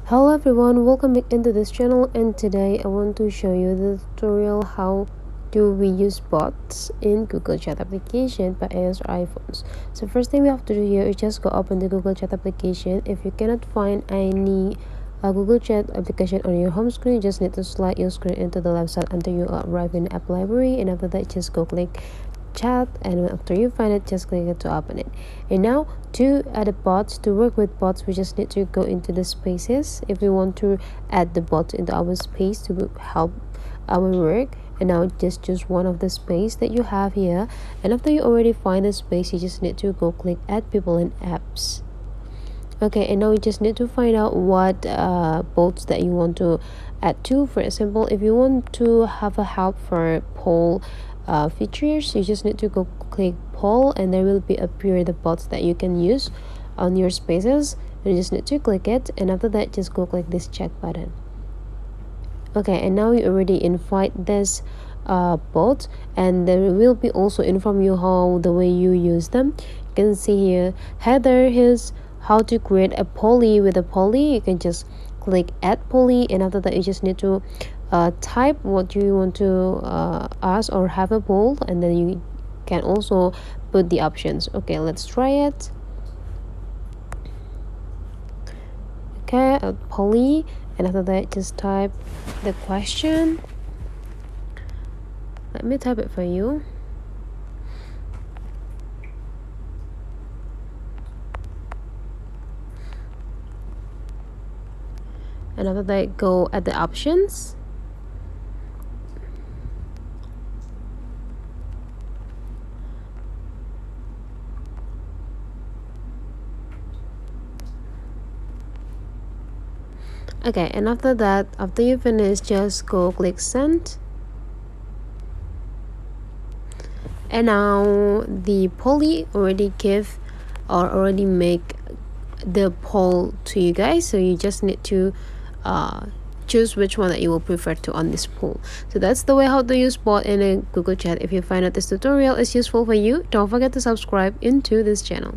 Hello everyone, welcome back into this channel, and today I want to show you the tutorial how do we use bots in Google Chat application by iOS or iPhones. So first thing we have to do here is just go open the Google Chat application. If you cannot find any Google Chat application on your home screen, you just need to slide your screen into the left side until you arrive in the app library, and after that just go click chat, and after you find it, just click it to open it. And now to add a bot, to work with bots, we just need to go into the spaces if we want to add the bot into our space to help our work. And now just choose one of the space that you have here, and after you already find the space, you just need to go click add people and apps. Okay, and now you just need to find out what bots that you want to add to. For example, if you want to have a help for poll features, you just need to go click poll, and there will be appear the bots that you can use on your spaces. You just need to click it, and after that just go click this check button. Okay, and now you already invite this bot, and there will be also inform you how the way you use them. You can see here header, here's how to create a poly. With a poly, you can just click add poly, and after that you just need to type what you want to ask or have a poll, and then you can also put the options. Okay, let's try it. Okay, a poly, and after that just type the question. Let me type it for you. And after that go at the options. Okay, and after that, after you finish, just go click send. And now the poly already give or already make the poll to you guys, so you just need to choose which one that you will prefer to on this poll. So that's the way how to use bot in a Google Chat. If you find that this tutorial is useful for you, don't forget to subscribe into this channel.